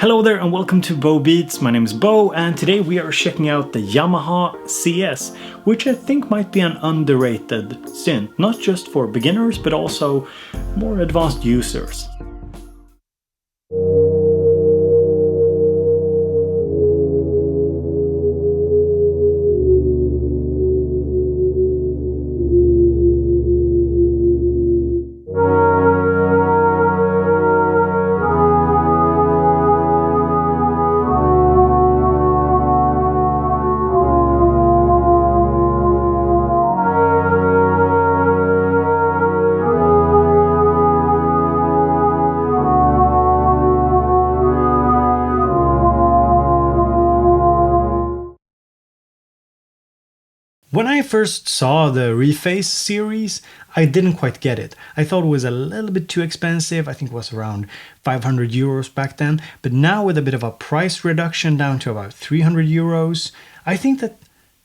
Hello there and welcome to BoBeats. My name is Bo and today we are checking out the Yamaha CS, which I think might be an underrated synth, not just for beginners but also more advanced users. When I first saw the Reface series, I didn't quite get it. I thought it was a little bit too expensive. I think it was around 500 euros back then. But now with a bit of a price reduction down to about 300 euros, I think that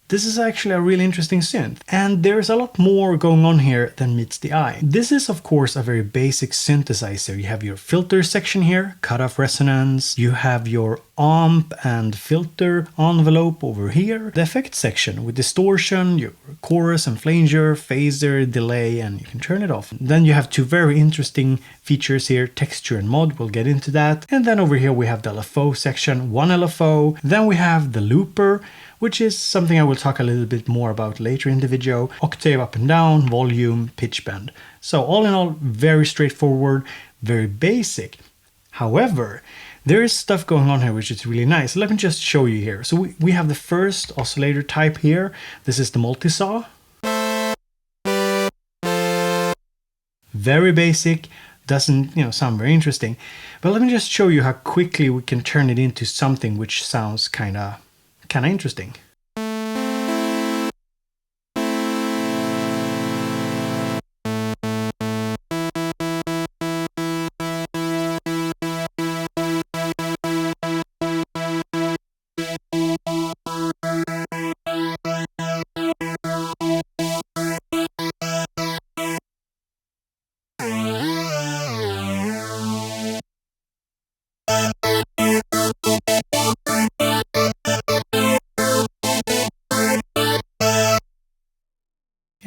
this is actually a really interesting synth. And there's a lot more going on here than meets the eye. This is of course a very basic synthesizer. You have your filter section here, cutoff resonance. You have your amp and filter envelope over here. The effect section with distortion, your chorus and flanger, phaser, delay, and you can turn it off. Then you have two very interesting features here, texture and mod, we'll get into that. And then over here we have the LFO section, one LFO. Then we have the looper, which is something I will talk a little bit more about later in the video. Octave up and down, volume, pitch bend. So all in all, very straightforward, very basic. However, there is stuff going on here which is really nice. Let me just show you here. So we have the first oscillator type here. This is the multi-saw. Very basic, doesn't sound very interesting. But let me just show you how quickly we can turn it into something which sounds kind of interesting.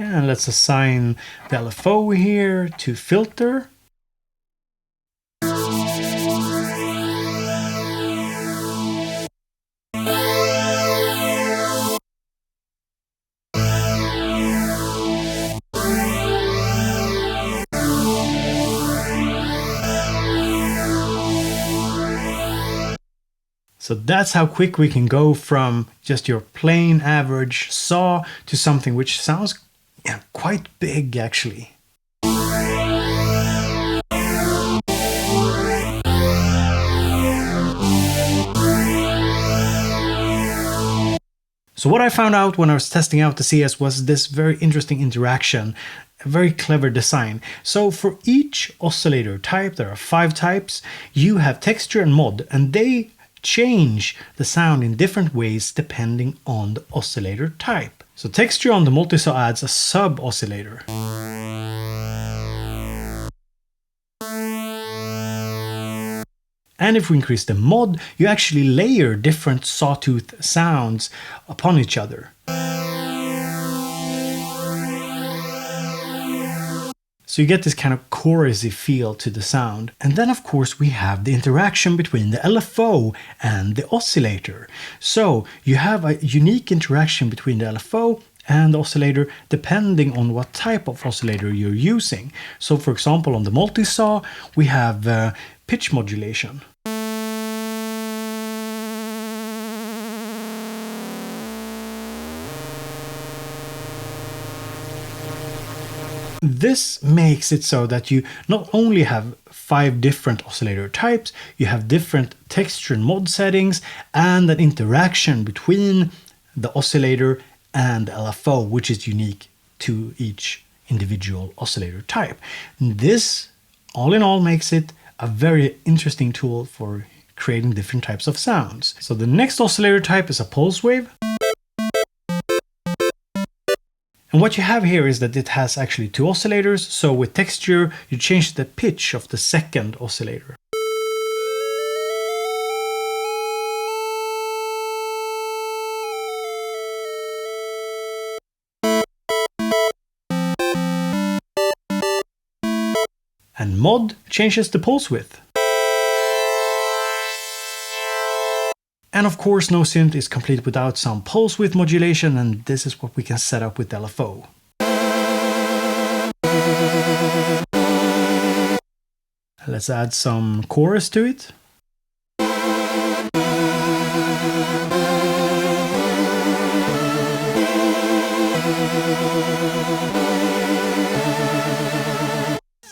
And let's assign the LFO here to filter. So that's how quick we can go from just your plain average saw to something which sounds quite big actually. So what I found out when I was testing out the CS was this very interesting interaction, a very clever design. So for each oscillator type, there are 5 types, you have texture and mod, and they change the sound in different ways depending on the oscillator type. So texture on the multi-saw adds a sub-oscillator. And if we increase the mod, you actually layer different sawtooth sounds upon each other. So you get this kind of chorusy feel to the sound. And then of course we have the interaction between the LFO and the oscillator. So you have a unique interaction between the LFO and the oscillator depending on what type of oscillator you're using. So for example on the multi-saw we have pitch modulation. This makes it so that you not only have 5 different oscillator types, you have different texture and mod settings and an interaction between the oscillator and the LFO, which is unique to each individual oscillator type. This, all in all, makes it a very interesting tool for creating different types of sounds. So the next oscillator type is a pulse wave. And what you have here is that it has actually 2 oscillators. So with texture, you change the pitch of the second oscillator. and mod changes the pulse width. And of course, no synth is complete without some pulse width modulation, and this is what we can set up with LFO. Let's add some chorus to it.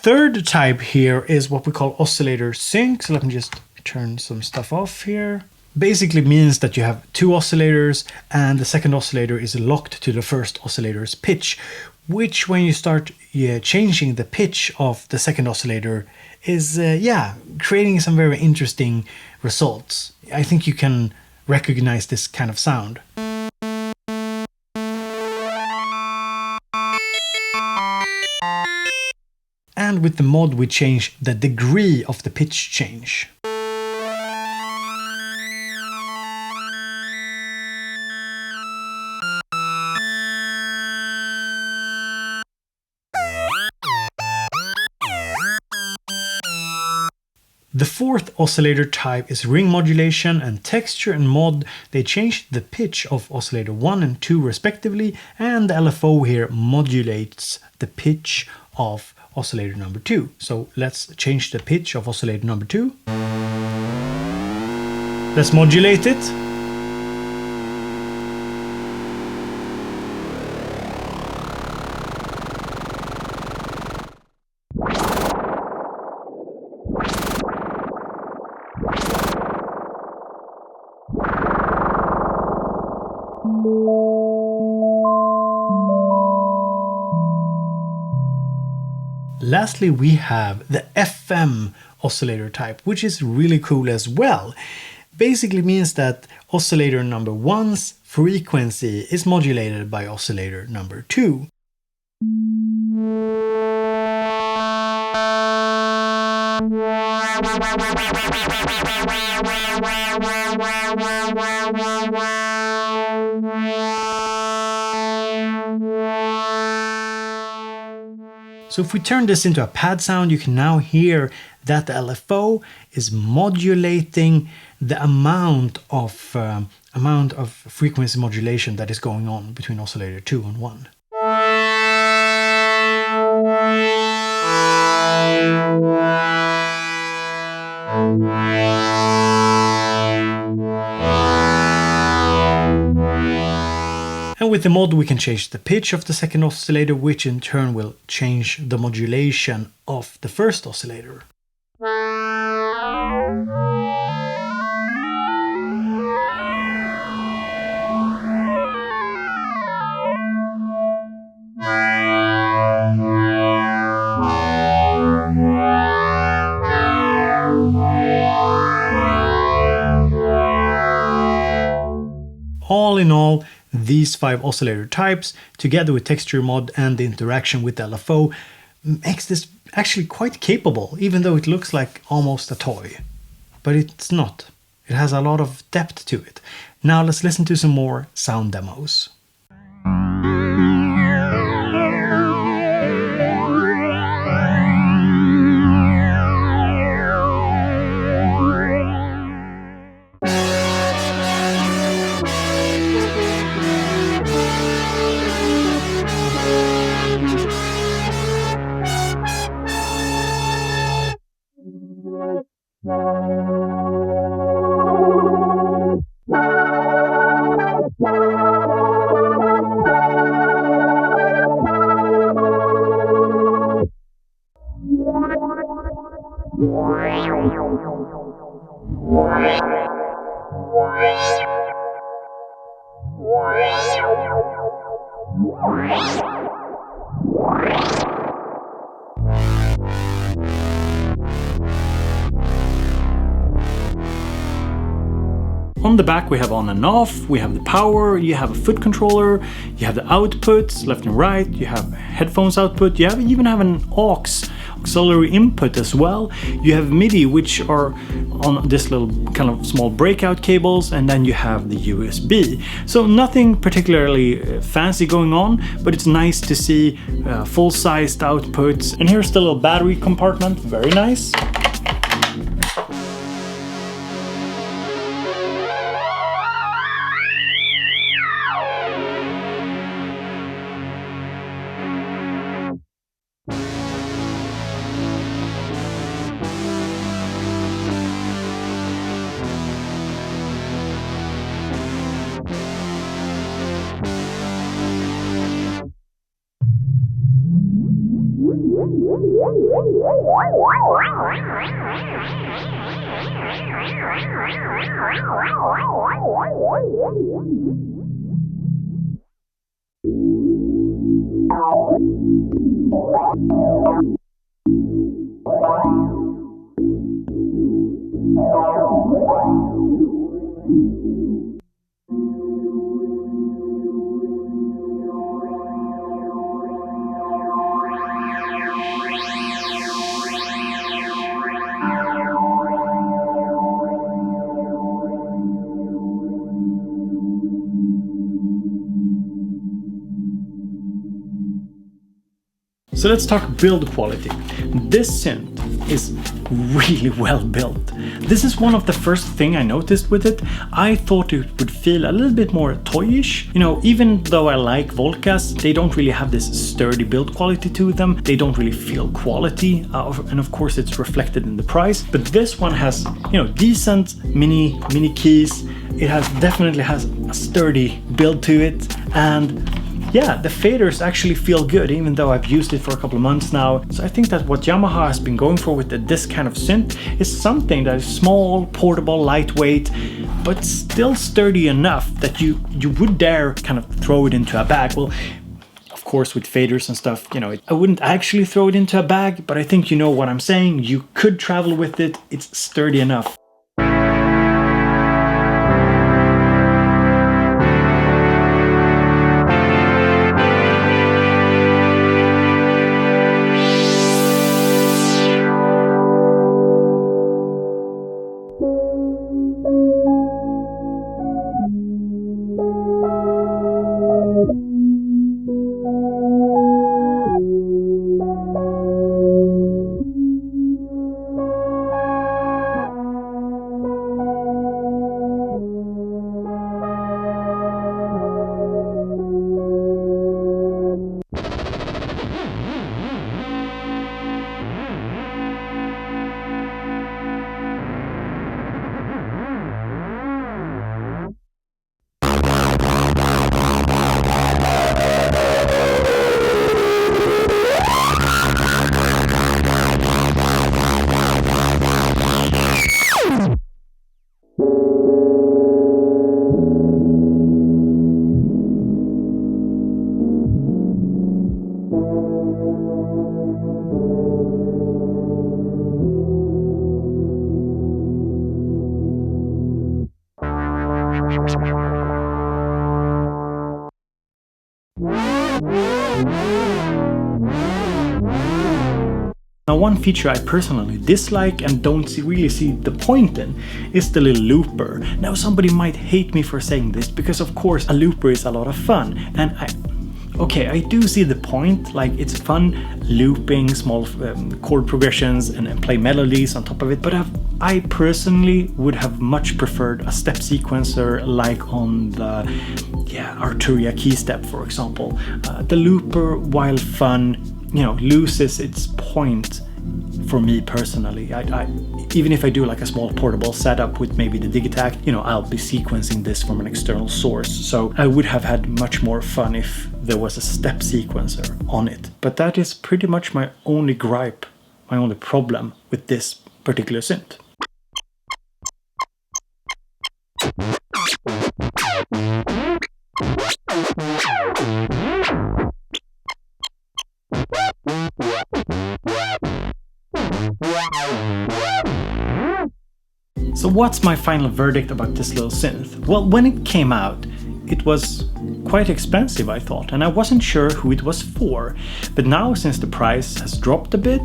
Third type here is what we call oscillator sync. So let me just turn some stuff off here. Basically means that you have two oscillators and the second oscillator is locked to the first oscillator's pitch, which when you start changing the pitch of the second oscillator is creating some very interesting results. I think you can recognize this kind of sound. And with the mod we change the degree of the pitch change. The fourth oscillator type is ring modulation, and texture and mod, they change the pitch of oscillator 1 and 2 respectively, and the LFO here modulates the pitch of oscillator number 2. So let's change the pitch of oscillator number 2. Let's modulate it. Lastly, we have the FM oscillator type, which is really cool as well. Basically means that oscillator number 1's frequency is modulated by oscillator number 2. So if we turn this into a pad sound, you can now hear that the LFO is modulating the amount of frequency modulation that is going on between oscillator 2 and 1. And with the mod we can change the pitch of the second oscillator, which in turn will change the modulation of the first oscillator. All in all, these 5 oscillator types, together with texture mod and the interaction with LFO, makes this actually quite capable, even though it looks like almost a toy. But it's not. It has a lot of depth to it. Now let's listen to some more sound demos. On the back we have on and off, we have the power, you have a foot controller, you have the outputs left and right, you have headphones output, you even have an aux auxiliary input as well. You have MIDI, which are on this little kind of small breakout cables, and then you have the USB. So nothing particularly fancy going on, but it's nice to see full-sized outputs. And here's the little battery compartment, very nice. So let's talk build quality. This synth is really well built. This is one of the first things I noticed with it. I thought it would feel a little bit more toyish. You know, even though I like Volcas, they don't really have this sturdy build quality to them. They don't really feel quality, and of course it's reflected in the price. But this one has, you know, decent mini keys. It definitely has a sturdy build to it, and yeah, the faders actually feel good, even though I've used it for a couple of months now. So I think that what Yamaha has been going for with this kind of synth is something that is small, portable, lightweight, but still sturdy enough that you would dare kind of throw it into a bag. Well, of course, with faders and stuff, you know, I wouldn't actually throw it into a bag, but I think you know what I'm saying. You could travel with it. It's sturdy enough. Now, one feature I personally dislike and don't really see the point in is the little looper. Now, somebody might hate me for saying this because, of course, a looper is a lot of fun, and I do see the point. Like, it's fun looping small chord progressions and play melodies on top of it, but I personally would have much preferred a step sequencer like on the Arturia key step, for example. The looper, while fun, you know, loses its point for me personally. I even if I do like a small portable setup with maybe the Digitakt, you know, I'll be sequencing this from an external source. So I would have had much more fun if there was a step sequencer on it. But that is pretty much my only gripe, my only problem with this particular synth. So what's my final verdict about this little synth? Well, when it came out, it was quite expensive, I thought, and I wasn't sure who it was for. But now, since the price has dropped a bit,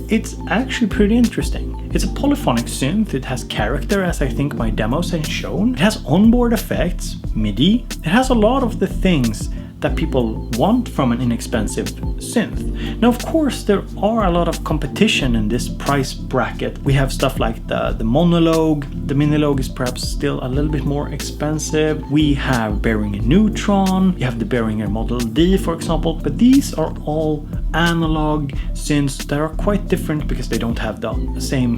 it's actually pretty interesting. It's a polyphonic synth, it has character, as I think my demos have shown. It has onboard effects, MIDI. It has a lot of the things that people want from an inexpensive synth. Now, of course, there are a lot of competition in this price bracket. We have stuff like the Minilogue. The Minilogue is perhaps still a little bit more expensive. We have Behringer Neutron. You have the Behringer Model D, for example. But these are all analog synths that are quite different because they don't have the same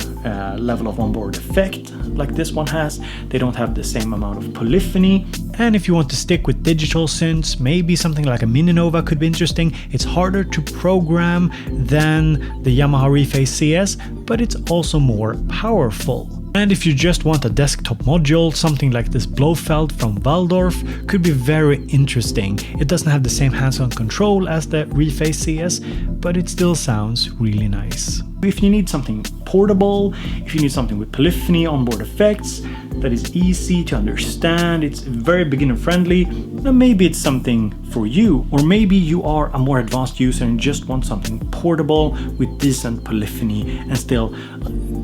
level of onboard effect like this one has. They don't have the same amount of polyphony. And if you want to stick with digital synths, maybe something like a Mini Nova could be interesting. It's harder to program than the Yamaha Reface CS, but it's also more powerful. And if you just want a desktop module, something like this Blofeld from Waldorf could be very interesting. It doesn't have the same hands-on control as the Reface CS, but it still sounds really nice. If you need something portable, if you need something with polyphony, onboard effects, that is easy to understand, it's very beginner friendly, then maybe it's something for you. Or maybe you are a more advanced user and just want something portable with decent polyphony and still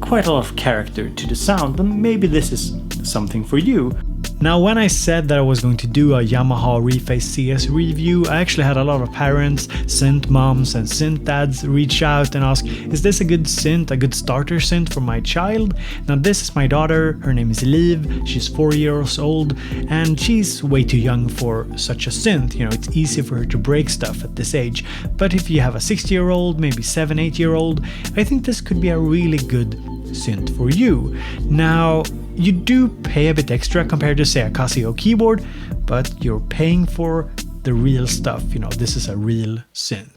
quite a lot of character to the sound, then maybe this is something for you. Now, when I said that I was going to do a Yamaha Reface CS review, I actually had a lot of parents, synth moms and synth dads reach out and ask, is this a good synth, a good starter synth for my child? Now, this is my daughter, her name is Liv, she's 4 years old, and she's way too young for such a synth. You know, it's easy for her to break stuff at this age. But if you have a 6-year-old, maybe 7-8-year-old, I think this could be a really good synth for you. Now, you do pay a bit extra compared to, say, a Casio keyboard, but you're paying for the real stuff. You know, this is a real synth.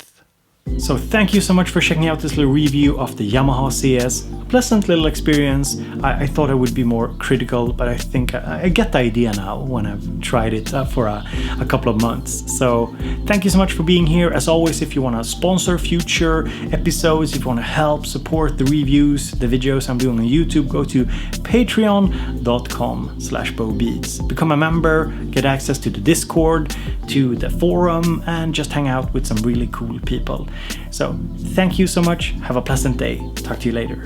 So thank you so much for checking out this little review of the Yamaha CS. A pleasant little experience. I thought I would be more critical, but I think I get the idea now when I've tried it for a couple of months. So thank you so much for being here. As always, if you want to sponsor future episodes, if you want to help support the reviews, the videos I'm doing on YouTube, go to patreon.com/BoBeats. Become a member, get access to the Discord, to the forum, and just hang out with some really cool people. So thank you so much. Have a pleasant day. Talk to you later.